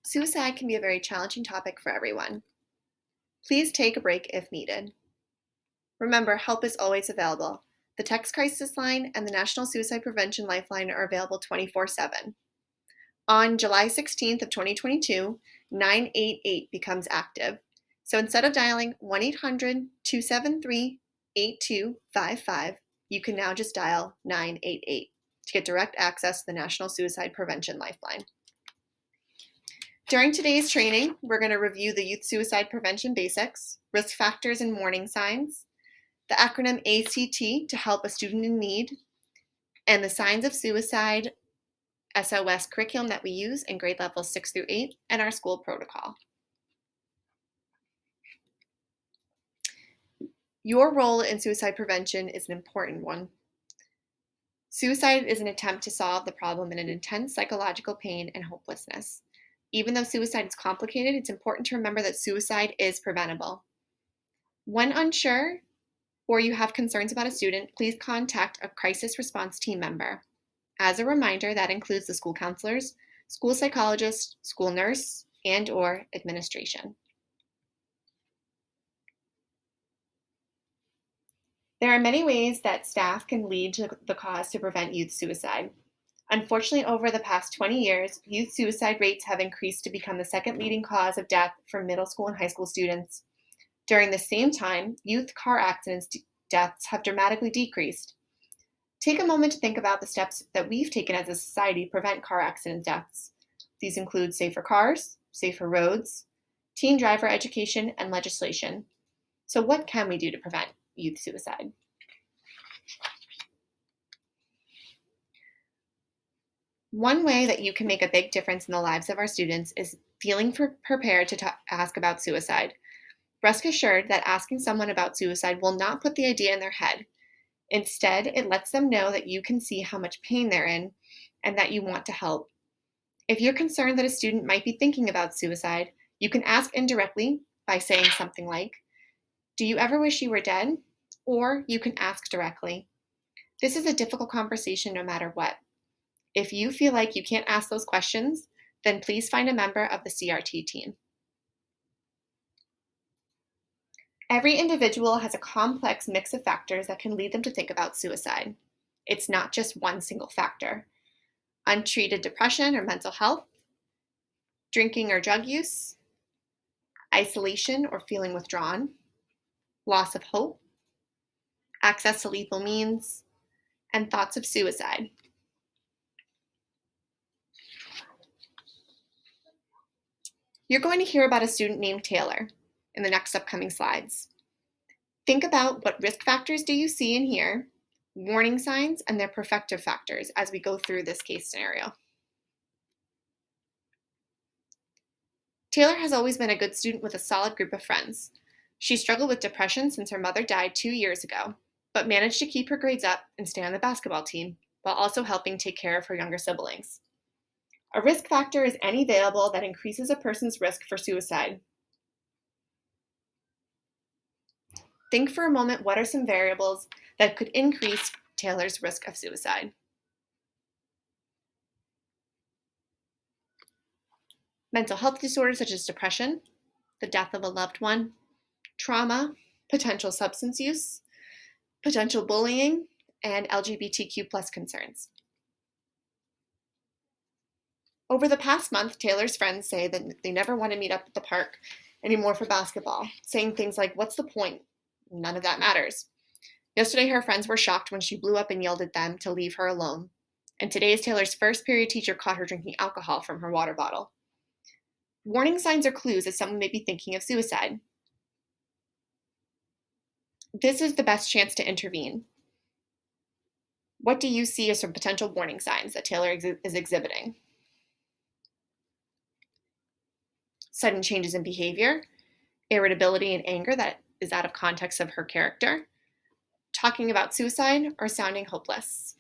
Suicide can be a very challenging topic for everyone. Please take a break if needed. Remember, help is always available. The text crisis line and the National Suicide Prevention Lifeline are available 24/7. On July 16th of 2022, 988 becomes active. So instead of dialing 1-800-273-8255, you can now just dial 988 to get direct access to the National Suicide Prevention Lifeline. During today's training, we're going to review the youth suicide prevention basics, risk factors and warning signs, the acronym ACT to help a student in need, and the signs of suicide SOS curriculum that we use in grade levels 6 through 8 and our school protocol. Your role in suicide prevention is an important one. Suicide is an attempt to solve the problem in an intense psychological pain and hopelessness. Even though suicide is complicated, it's important to remember that suicide is preventable. When unsure or you have concerns about a student, please contact a crisis response team member. As a reminder, that includes the school counselors, school psychologist, school nurse, and/or administration. There are many ways that staff can lead to the cause to prevent youth suicide. Unfortunately, over the past 20 years, youth suicide rates have increased to become the second leading cause of death for middle school and high school students. During the same time, youth car accidents deaths have dramatically decreased. Take a moment to think about the steps that we've taken as a society to prevent car accident deaths. These include safer cars, safer roads, teen driver education, and legislation. So what can we do to prevent youth suicide? One way that you can make a big difference in the lives of our students is feeling prepared to ask about suicide. Rest assured that asking someone about suicide will not put the idea in their head. Instead, it lets them know that you can see how much pain they're in and that you want to help. If you're concerned that a student might be thinking about suicide, you can ask indirectly by saying something like, "Do you ever wish you were dead?" Or you can ask directly. This is a difficult conversation no matter what. If you feel like you can't ask those questions, then please find a member of the CRT team. Every individual has a complex mix of factors that can lead them to think about suicide. It's not just one single factor. Untreated depression or mental health, drinking or drug use, isolation or feeling withdrawn, loss of hope, access to lethal means, and thoughts of suicide. You're going to hear about a student named Taylor in the next upcoming slides. Think about what risk factors do you see and hear, warning signs, and their protective factors as we go through this case scenario. Taylor has always been a good student with a solid group of friends. She struggled with depression since her mother died 2 years ago, but managed to keep her grades up and stay on the basketball team, while also helping take care of her younger siblings. A risk factor is any variable that increases a person's risk for suicide. Think for a moment, what are some variables that could increase Taylor's risk of suicide? Mental health disorders such as depression, the death of a loved one, trauma, potential substance use, potential bullying, and LGBTQ+ concerns. Over the past month, Taylor's friends say that they never want to meet up at the park anymore for basketball, saying things like, "What's the point? None of that matters." Yesterday, her friends were shocked when she blew up and yelled at them to leave her alone. And today, Taylor's first period teacher caught her drinking alcohol from her water bottle. Warning signs or clues that someone may be thinking of suicide. This is the best chance to intervene. What do you see as some potential warning signs that Taylor is exhibiting? Sudden changes in behavior, irritability and anger that is out of context of her character, talking about suicide, or sounding hopeless.